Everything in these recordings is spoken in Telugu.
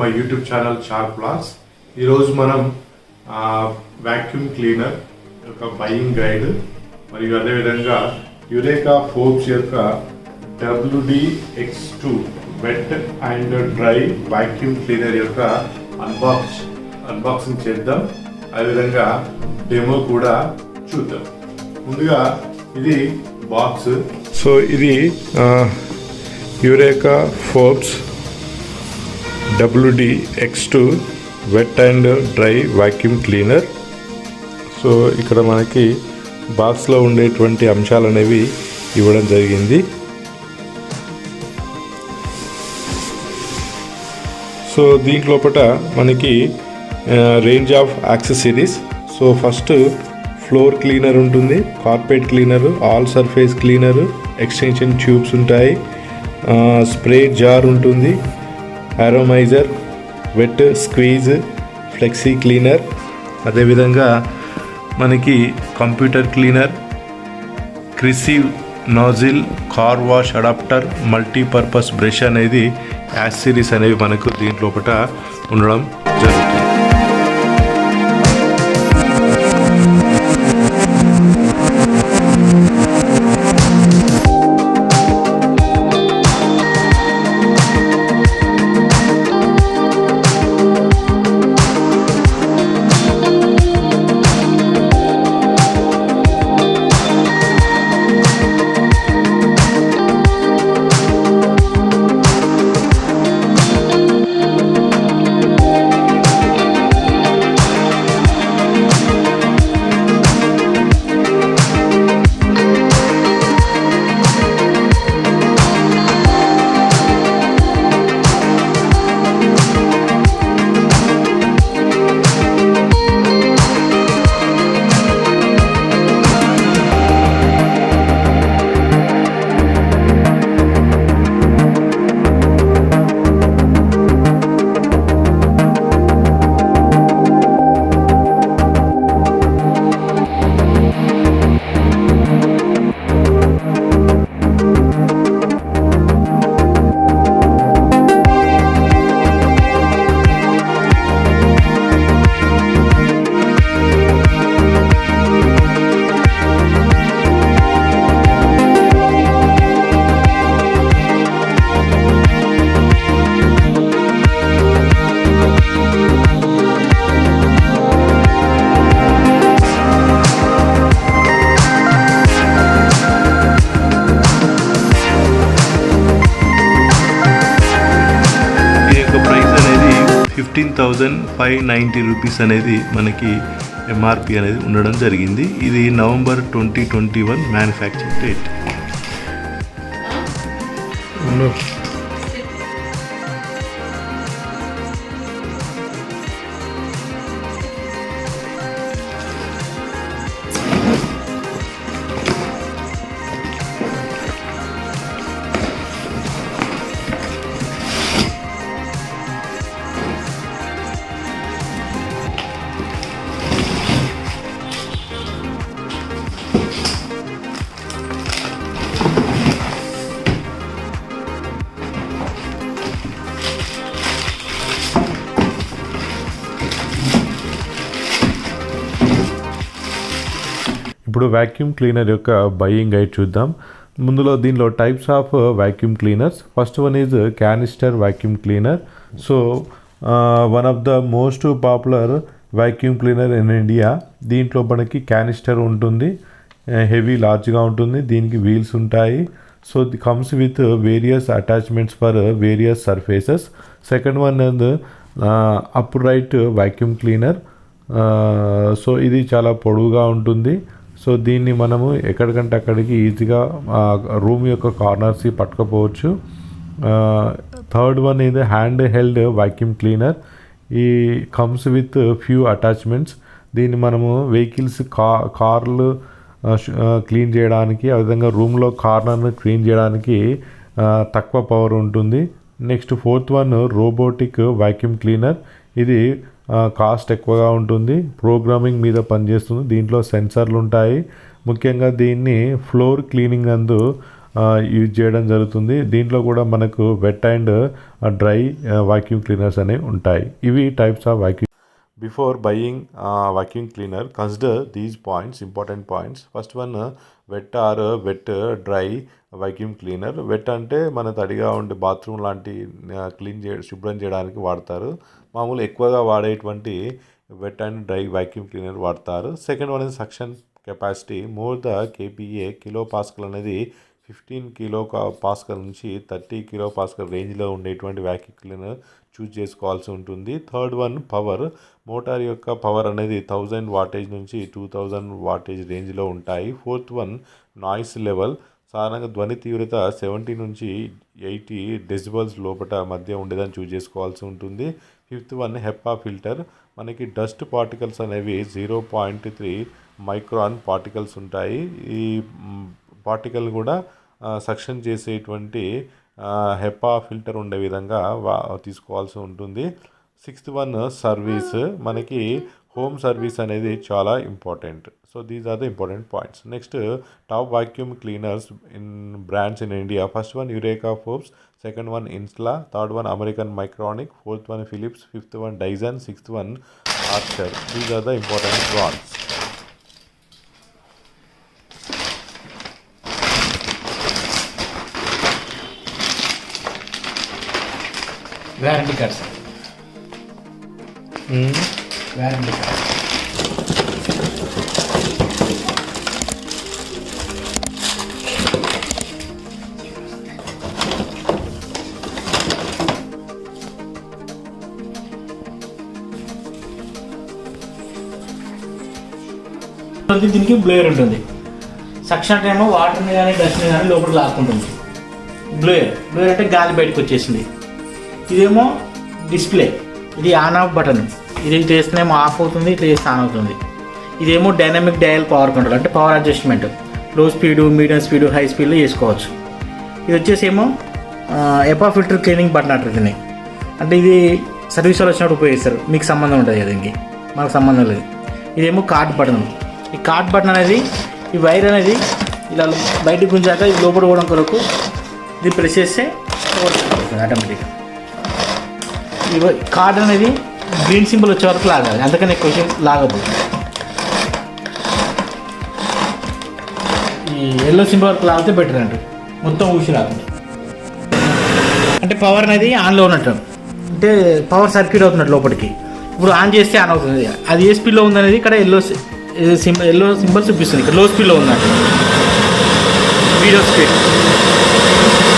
My YouTube channel Sharp Blogs. ఈరోజు మనం వాక్యూమ్ క్లీనర్ యొక్క బయింగ్ గైడ్ మరియు అదేవిధంగా యురేకా ఫోర్బ్స్ యొక్క WD-X2 wet and dry vacuum cleaner యొక్క అన్బాక్సింగ్ చేద్దాం. అదేవిధంగా డెమో కూడా చూద్దాం. ముందుగా ఇది బాక్స్. సో ఇది Eureka Forbes WD-X2 wet and dry vacuum cleaner. So ఇక్కడ మనకి బాక్స్లో ఉండేటువంటి అంశాలు అనేవి ఇవ్వడం జరిగింది. సో దీంట్లోపట మనకి range of accessories. So first floor cleaner ఉంటుంది, carpet cleaner, all surface cleaner, extension tubes ఉంటాయి, స్ప్రే జార్ ఉంటుంది, aromizer, wet squeeze, flexi cleaner, అదేవిధంగా మనకి computer cleaner, crevice nozzle, car wash adapter, multipurpose brush అనేది యాక్సెసరీస్ అనేవి మనకు దీంట్లోపట ఉండడం జరుగుతుంది. ₹15,590 అనేది మనకి ఎంఆర్పి అనేది ఉండడం జరిగింది. ఇది నవంబర్ 2021 మ్యానుఫ్యాక్చరింగ్ డేట్. ఇప్పుడు వాక్యూమ్ క్లీనర్ యొక్క బయింగ్ గైడ్ చూద్దాం. దీనిలో types of vacuum cleaners. First one is canister vacuum cleaner. So one of the most popular vacuum cleaner in India. దీంట్లో మనకి క్యానిస్టర్ ఉంటుంది, హెవీ లార్జ్గా ఉంటుంది, దీనికి వీల్స్ ఉంటాయి. So the comes with various attachments for various surfaces. Second one is up right vacuum cleaner. So ఇది చాలా పొడవుగా ఉంటుంది. సో దీన్ని మనము ఎక్కడికంటే అక్కడికి ఈజీగా రూమ్ యొక్క కార్నర్స్కి పట్టుకోపోవచ్చు. థర్డ్ వన్ ఇది hand held vacuum cleaner. He comes with few attachments. దీన్ని మనము వెహికల్స్, కార్లు క్లీన్ చేయడానికి, అదేవిధంగా రూమ్లో కార్నర్ను క్లీన్ చేయడానికి తక్కువ పవర్ ఉంటుంది. Next fourth one robotic vacuum cleaner. ఇది కాస్ట్ ఎక్కువగా ఉంటుంది, ప్రోగ్రామింగ్ మీద పనిచేస్తుంది, దీంట్లో సెన్సార్లు ఉంటాయి. ముఖ్యంగా దీన్ని ఫ్లోర్ క్లీనింగ్ అందు యూజ్ చేయడం జరుగుతుంది. దీంట్లో కూడా మనకు wet and dry vacuum cleaners అనేవి ఉంటాయి. ఇవి types of vacuum. Before buying vacuum cleaner, consider these points, important points. First one, wet or wet dry vacuum cleaner. Wet అంటే మన తడిగా ఉండే బాత్రూమ్ లాంటి శుభ్రం చేయడానికి వాడతారు. మామూలు ఎక్కువగా వాడేటువంటి wet and dry vacuum cleaner వాడతారు. Second one is suction capacity. More the KPA, kilo pascal అనేది 15 కిలో పాస్కల్ నుంచి 30 కిలో పాస్కల్ రేంజ్లో ఉండేటువంటి వాక్యూమ్ క్లీనర్ చూస్ చేసుకోవాల్సి ఉంటుంది. Third one power. మోటార్ యొక్క పవర్ అనేది 1000 వాటేజ్ నుంచి 2000 వాటేజ్ రేంజ్లో ఉంటాయి. Fourth one noise level. సాధారణంగా ధ్వని తీవ్రత 70 నుంచి 80 డెసిబల్స్ లోపల మధ్య ఉండేదని చూస్ చేసుకోవాల్సి ఉంటుంది. Fifth one HEPA filter. మనకి డస్ట్ పార్టికల్స్ అనేవి 0.3 మైక్రాన్ పార్టికల్స్ ఉంటాయి. ఈ పార్టికల్ కూడా సక్షన్ చేసేటువంటి హెప్పా ఫిల్టర్ ఉండే విధంగా తీసుకోవాల్సి ఉంటుంది. Sixth one service. మనకి హోమ్ సర్వీస్ అనేది చాలా important. So these are the important points. Next top vacuum cleaners in brands in India. First one Eureka Forbes, second one ఇన్స్లా, third one American Micronic, fourth one Philips, fifth one Dyson, sixth one Archer. These are the important brands. Warranty card sir. Warranty card. దీనికి బ్లేయర్ ఉంటుంది. సక్షన్ అంటే ఏమో వాటర్ని కానీ డస్ట్ని కానీ లోపలికి లాక్కుంటుంది. బ్లేయర్ అంటే గాలి బయటకు వచ్చేసింది. ఇదేమో డిస్ప్లే. ఇది ఆన్ ఆఫ్ బటన్. ఇది చేస్తేనేమో ఆఫ్ అవుతుంది, ఇట్లా చేస్తే ఆన్ అవుతుంది. ఇదేమో డైనమిక్ డయల్ పవర్ కంట్రోల్, అంటే పవర్ అడ్జస్ట్మెంట్. లో స్పీడు, మీడియం స్పీడు, హై స్పీడ్లో చేసుకోవచ్చు. ఇది వచ్చేసి ఏమో ఎపా ఫిల్టర్ క్లీనింగ్ బటన్ అంటారు దీన్ని. అంటే ఇది సర్వీస్ వాళ్ళు వచ్చినప్పుడు ఉపయోగిస్తారు. మీకు సంబంధం ఉంటుంది కదా, దీనికి మనకు సంబంధం లేదు. ఇదేమో కార్డ్ బటన్. ఈ కార్డ్ బటన్ అనేది, ఈ వైర్ అనేది ఇలా బయటకు గుంజాక ఇది లోపల పోవడం కొరకు ఇది ప్రెస్ చేస్తే ఆటోమేటిక్గా. ఈ కార్డ్ అనేది గ్రీన్ సింబల్ వచ్చే వరకు లాగాలి, అందుకని ఎక్కువ లాగబోదు. ఈ ఎల్లో సింబల్ వరకు లాగితే బెటర్ అండి, మొత్తం ఊసి రాకుండా. అంటే పవర్ అనేది ఆన్లో ఉన్నట్టు, అంటే పవర్ సర్క్యూట్ అవుతున్నట్టు లోపలికి. ఇప్పుడు ఆన్ చేస్తే ఆన్ అవుతుంది. అది ఏ స్పీడ్లో ఉందనేది ఇక్కడ ఎల్లో సింబల్ చూపిస్తుంది. ఇక్కడ లో స్పీడ్లో ఉందండి, వీడియో స్పీడ్,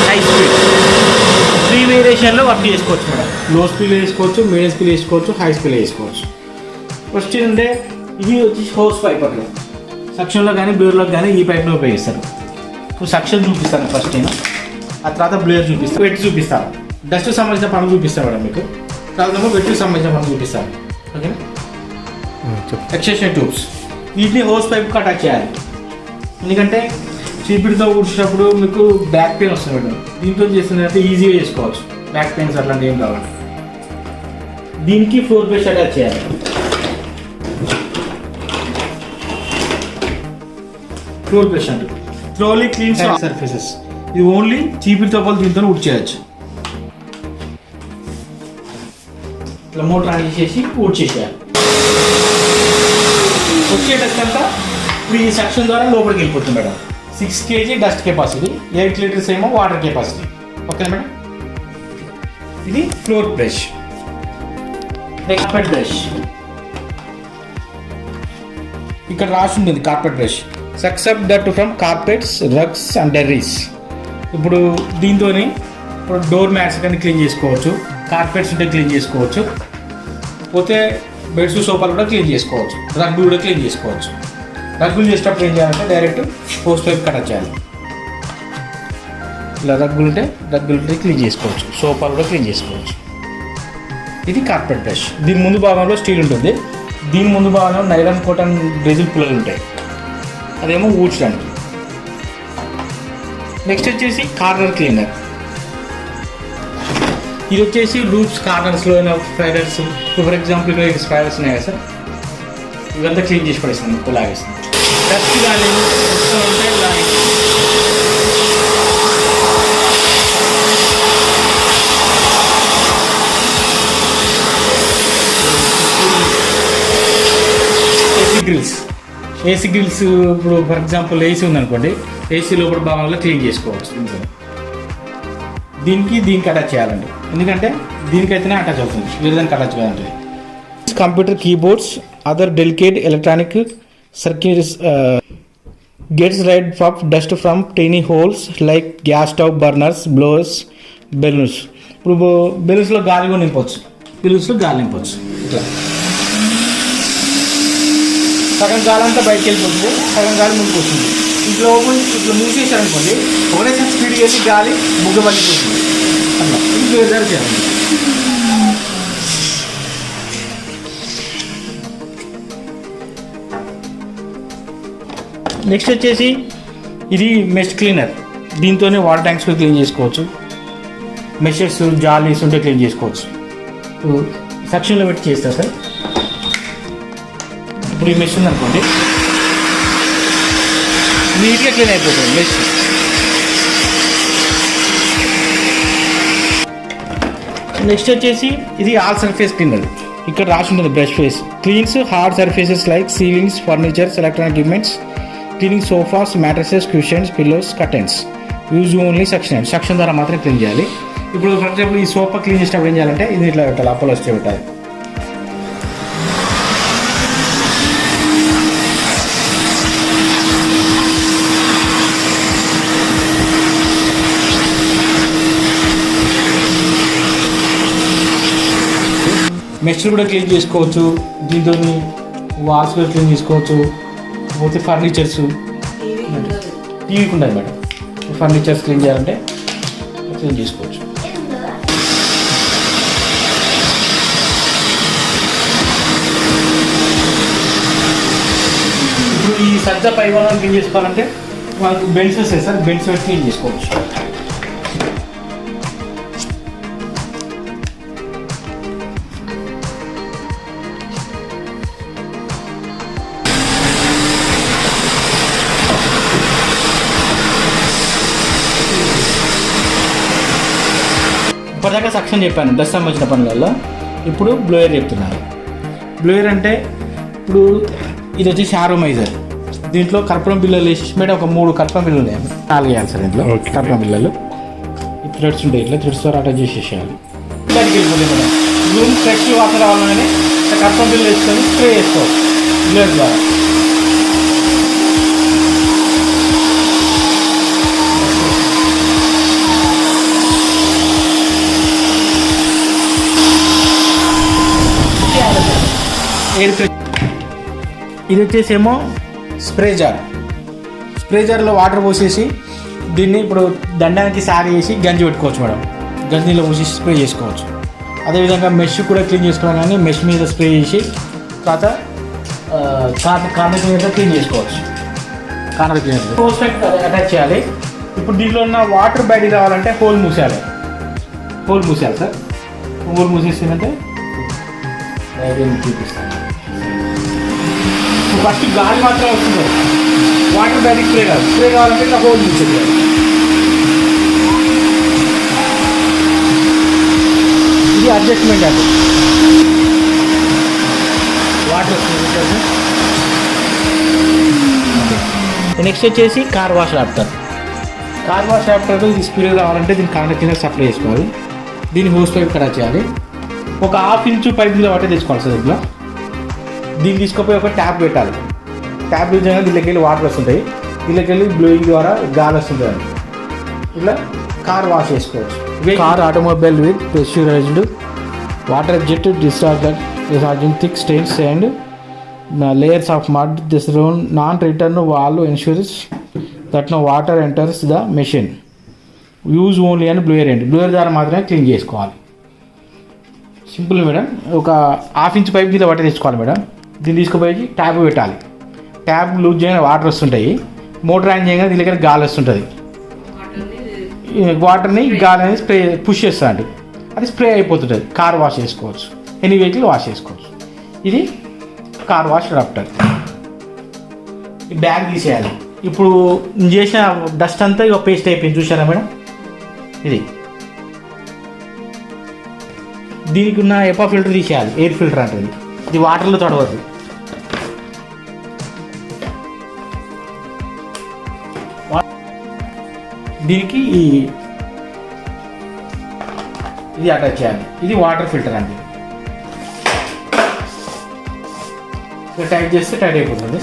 హై స్పీడ్. 3 వేరియేషన్లో వర్క్ చేసుకోవచ్చు మేడం. లో స్పీడ్ వేసుకోవచ్చు, మీడియం స్పీడ్ వేసుకోవచ్చు, హై స్పీడ్ వేసుకోవచ్చు. ఫస్ట్ ఏంటంటే ఇవి వచ్చి హోస్ పైప్. అట్లా సక్షన్లో కానీ బ్లేయర్లో కానీ ఈ పైప్లో ఉపయోగిస్తారు. ఇప్పుడు సక్షన్ చూపిస్తాను ఫస్ట్ నేను, ఆ తర్వాత బ్లేయర్ చూపిస్తాను, వెట్ చూపిస్తాను, డస్ట్ సంబంధించిన పనులు చూపిస్తాను మేడం మీకు. తర్వాత వెట్కి సంబంధించిన పనులు చూపిస్తాను. ఓకేనా? ఎక్స్టెన్షన్ ట్యూబ్స్ వీటిని హోస్ పైప్కి అటాచ్ చేయాలి. ఎందుకంటే చీపిడితో ఊడ్చినప్పుడు మీకు బ్యాక్ పెయిన్ వస్తుంది మేడం. దీంతో చేస్తుందంటే ఈజీగా చేసుకోవచ్చు, బ్యాక్ పెయిన్స్ అట్లాంటివి ఏం కావాలి. దీనికి ఫ్లోర్ బ్రష్ అటాచ్ చేయాలి. ఫ్లోర్ బ్రష్ అంటే థ్రోలీ క్లీన్స్ సర్ఫేసెస్. ఇది ఓన్లీ చీపిడితో పాటు దీంతో ఊడ్చేయచ్చు. ఇట్లా మోటార్ ఆన్ చేసేసి ఊడ్చేసేయాలి. వచ్చేటంతా ఇప్పుడు ఈ సెక్షన్ ద్వారా లోపలికి వెళ్ళిపోతుంది madam. 6 kg dust capacity, 8 litres ఏమో వాటర్ కెపాసిటీ. Okay madam? ఇది ఫ్లోర్ బ్రష్. కార్పెట్ బ్రష్ ఇక్కడ రాసి ఉంటుంది. కార్పెట్ బ్రష్ సక్స్ అప్ దట్ from carpets, rugs and debris. ఇప్పుడు దీంతో ఇప్పుడు డోర్ మ్యాట్స్ కానీ క్లీన్ చేసుకోవచ్చు, కార్పెట్స్ ఉంటే క్లీన్ చేసుకోవచ్చు, పోతే బెడ్స్ సోఫాలు కూడా క్లీన్ చేసుకోవచ్చు, రగ్గులు కూడా క్లీన్ చేసుకోవచ్చు. రగ్గులు చేసేటప్పుడు ఏం చేయాలంటే డైరెక్ట్ హోస్ పైప్ కట్ చేయాలి. ఇలా రగ్గులు ఉంటే క్లీన్ చేసుకోవచ్చు, సోఫాలు కూడా క్లీన్ చేసుకోవచ్చు. ఇది కార్పెట్ బ్రష్. దీని ముందు భాగంలో స్టీల్ ఉంటుంది, దీని ముందు భాగంలో నైలాన్ కాటన్ బ్రెజిల్ పుల్లలు ఉంటాయి, అదేమో ఊడ్చడానికి. నెక్స్ట్ వచ్చేసి కార్నర్ క్లీనర్. ఇది వచ్చేసి లూప్స్, కార్నర్స్లో అయిన స్పైడర్స్. ఫర్ ఎగ్జాంపుల్ ఇక్కడ స్పైడర్స్ ఉన్నాయి కదా సార్, ఇవంతా క్లీన్ చేసి పడేస్తుంది, లాగేస్తుంది. డస్ట్ కానీ ఉంటే గ్రిల్స్ ఇప్పుడు ఫర్ ఎగ్జాంపుల్ ఏసీ ఉందనుకోండి, ఏసీ లోపల భాగంలో క్లీన్ చేసుకోవచ్చు. దీనికి అటాచ్ చేయాలండి, ఎందుకంటే దీనికైతేనే అటాచ్ అవుతుంది, వేరే దానికి అటాచ్ కాదండి. Computer keyboards other delicate electronic circuits gets rid of dust from tiny holes like gas stove, burners, blowers, balloons. ఇప్పుడు బెలూన్స్లో గాలి కూడా నింపవచ్చు, ఇట్లా సగం గాలి అంతా బయటకు వెళ్ళిపోతుంది, సగం గాలి ముందుకు వస్తుంది. ఇట్లా ఇట్లా మూసేసారనుకోండి, ఒకటేసారి స్పీడ్ వెళ్ళి గాలి బుగ్గ పడిపోతుంది. అట్లా ఇది వేరే చేయాలి. నెక్స్ట్ వచ్చేసి ఇది మెష్ క్లీనర్. దీంతోనే వాటర్ ట్యాంక్స్ కూడా క్లీన్ చేసుకోవచ్చు, మెషెస్ జాలీస్ ఉంటే క్లీన్ చేసుకోవచ్చు. సెక్షన్లో పెట్టి చేస్తా సార్. ఇప్పుడు ఈ మెష్ ఉందనుకోండి, నీట్గా క్లీన్ అయిపోతుంది మెష్. నెక్స్ట్ వచ్చేసి ఇది ఆల్ సర్ఫేస్ క్లీనర్. ఇక్కడ రాసి ఉంటుంది brush face cleans hard surfaces like ceilings, furnitures, electronic equipments, cleaning sofas, mattresses, cushions, pillows, curtains. Use only suction ద్వారా మాత్రం క్లీన్ చేయాలి. ఇప్పుడు ఫర్ ఎగ్జాంపుల్ ఈ సోఫా క్లీన్ చేసినప్పుడు ఏం చేయాలంటే ఇది ఇట్లా పెట్టాలి, అప్పలు వస్తే పెట్టాలి. మెష్ కూడా క్లీన్ చేసుకోవచ్చు, దీంతో వాల్స్ కూడా క్లీన్ చేసుకోవచ్చు. పోతే ఫర్నిచర్స్, టీవీకి ఉండదు మేడం, ఫర్నిచర్స్ క్లీన్ చేయాలంటే క్లీన్ చేసుకోవచ్చు. ఇప్పుడు ఈ సజ్జ పై వాళ్ళని క్లీన్ చేసుకోవాలంటే మనకు బెండ్స్ వస్తాయి సార్, బెండ్స్ పెట్టి క్లీన్ చేసుకోవచ్చు. ఇప్పటిదాకా సక్షన్ చెప్పాను డస్ట్ సంబంధించిన పనులలో, ఇప్పుడు బ్లోయర్ చెప్తున్నాను. బ్లోయర్ అంటే ఇప్పుడు ఇది వచ్చి శారోమైజర్. దీంట్లో కర్పూరం బిల్లలు వేసి మేడం ఒక 3 కర్పూరం బిల్లలు ఉన్నాయి, 4 వేయాలి సార్ దీంట్లో కర్పూరం బిల్లలు. ఈ థ్రెడ్స్ ఉంటాయి, ఇట్లా థ్రెడ్స్ ద్వారా అటాచ్ చేసేసేయాలి. బయటికి వెళ్ళిపోతుంది మేడం. రూమ్ ఫ్రెష్ వాటర్ రావాలని కర్పూరం బిల్లు వేసుకొని స్ప్రే చేసుకోవచ్చు బ్లోయర్ ద్వారా. ఇది వచ్చేసేమో స్ప్రే జార్లో వాటర్ పోసేసి దీన్ని ఇప్పుడు దండానికి సారి వేసి గంజి పెట్టుకోవచ్చు మేడం. గంజిలో పోసేసి స్ప్రే చేసుకోవచ్చు. అదేవిధంగా మెష్ కూడా క్లీన్ చేసుకోవాలి, కానీ మెష్ మీద స్ప్రే చేసి తర్వాత కార్నర్ క్లీనర్తో క్లీన్ చేసుకోవచ్చు. కార్నర్ క్లీనర్ హోస్ అటాచ్ చేయాలి. ఇప్పుడు దీంట్లో ఉన్న వాటర్ బయటికి రావాలంటే హోల్ మూసేయాలి సార్. హోల్ మూసేసిందంటే చూపిస్తాను. ఫస్ట్ గాలి మాత్రం వస్తుంది, వాటర్ బయటికి స్ప్రే కావాలంటే ఇట్లా హోల్ మూసేయాలి. ఇది అడ్జస్ట్మెంట్ అండి, వాటర్ వస్తుంది. నెక్స్ట్ వచ్చేసి కార్ వాష్ యాప్టర్. ఇది స్పీడ్ కావాలంటే దీన్ని కార్నర్ కింద సప్లై చేసుకోవాలి. దీన్ని హోస్ పైప్ కనెక్ట్ చేయాలి. ఒక 1/2 ఇంచు పైప్ మీద వాటర్ తెచ్చుకోవాలి సార్. దీంట్లో దీన్ని తీసుకుపోయి ఒక ట్యాప్ పెట్టాలి. ట్యాప్ నిజంగా దీనికి వెళ్ళి వాటర్ వస్తుంటాయి, దీనికి వెళ్ళి బ్లోయింగ్ ద్వారా గాలి వస్తుంటుంది. ఇట్లా కార్ వాష్ చేసుకోవచ్చు. Car automobile with pressurised water jet discharging thick stains and layers of mud. This non return valve ensures that no water enters the machine. Use only అని బ్లోయర్ ద్వారా మాత్రమే క్లీన్ చేసుకోవాలి. Simple madam. ఒక 1/2 ఇంచు పైప్ మీద వాటర్ తెచ్చుకోవాలి మేడం. దీన్ని తీసుకుపోయి ట్యాప్ పెట్టాలి. ట్యాప్ లూజ్ చేయగానే వాటర్ వస్తుంటాయి, మోటార్ ఆన్ చేయగానే దీని దగ్గర గాలి వస్తుంటుంది. వాటర్ని గాలి అనేది స్ప్రే పుష్ చేస్తా అండి, అది స్ప్రే అయిపోతుంటుంది. కార్ వాష్ చేసుకోవచ్చు, ఎనీ వెహికల్ వాష్ చేసుకోవచ్చు. ఇది కార్ వాష్ అడాప్టర్. ఈ బ్యాగ్ తీసేయాలి. ఇప్పుడు చేసిన డస్ట్ అంతా ఇక పేస్ట్ అయిపోయింది, చూసారా మేడం. దీనికి ఉన్న ఎపా ఫిల్టర్ తీసేయాలి, ఎయిర్ ఫిల్టర్ అంటుంది. ఇది వాటర్లో తడవద్దు. దీనికి ఇది అటాచ్ చేయాలి. ఇది వాటర్ ఫిల్టర్ అండి. ఇక టైట్ చేస్తే టైట్ అయిపోతుంది.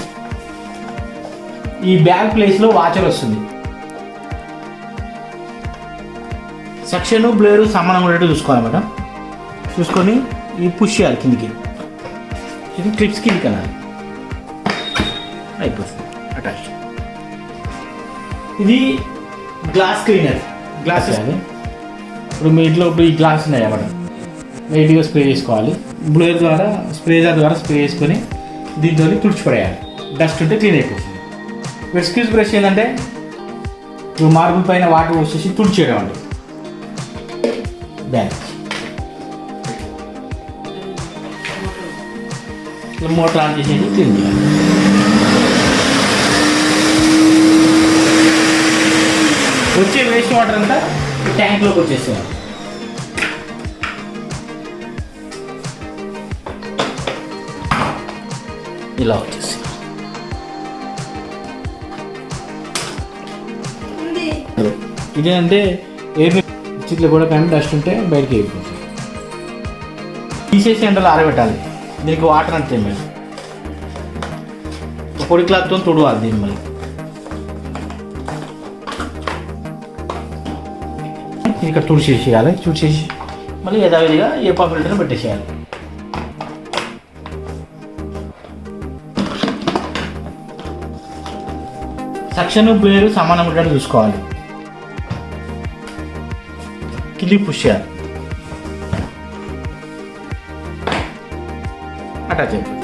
ఈ బ్యాగ్ ప్లేస్లో వాచర్ వస్తుంది. సెక్షన్ బ్లేరు సమానంగా ఉండేట్టు చూసుకోవాలన్నమాట. చూసుకొని ఇది పుష్ చేయాలి కిందికి. ఇది క్లిప్స్ కింది కనాలి. అయిపోతుంది అటాచ్. ఇది గ్లాస్ క్లీనర్. గ్లాస్ వేయాలి. ఇప్పుడు మీ ఇంట్లో ఇప్పుడు ఈ గ్లాస్ ఉన్నాయి అన్నమాట. లైట్గా స్ప్రే చేసుకోవాలి. బ్లేర్ ద్వారా స్ప్రేజర్ ద్వారా స్ప్రే చేసుకొని దీంతో తుడిచిపడేయాలి. డస్ట్ ఉంటే క్లీన్ అయిపోతుంది. ఎక్స్క్యూజ్ బ్రష్ ఏంటంటే ఇప్పుడు మార్బుల్ పైన వాటర్ వచ్చేసి తుడిచేయడం అండి. బ్యాగ్ మోటార్ ఆన్ చేసేసి క్లీన్ చేయాలి. వచ్చే వేస్ట్ వాటర్ అంతా ట్యాంక్లోకి వచ్చేసేయాలి. ఇలా వచ్చేసి ఇదేంటే ఎయిర్ చిట్లు కూడా కానీ డస్ట్ ఉంటే బయటకి వెళ్ళిపోతుంది. తీసేసి ఎండలో ఆరబెట్టాలి. దీనికి వాటర్ అంతే మేము పొడి క్లాత్తో తుడవాలి. దీన్ని మళ్ళీ ఇక్కడ తుడిచేసేయాలి. తుడిచేసి మళ్ళీ యథావిధిగా ఏపా ఫిల్టర్ని పెట్టేసేయాలి. సెక్షన్ బ్లేరు సమానంగా ఉండేట్టు చూసుకోవాలి. కిందికి పుష్ చేయాలి. అటాచ్ అయిపోయింది.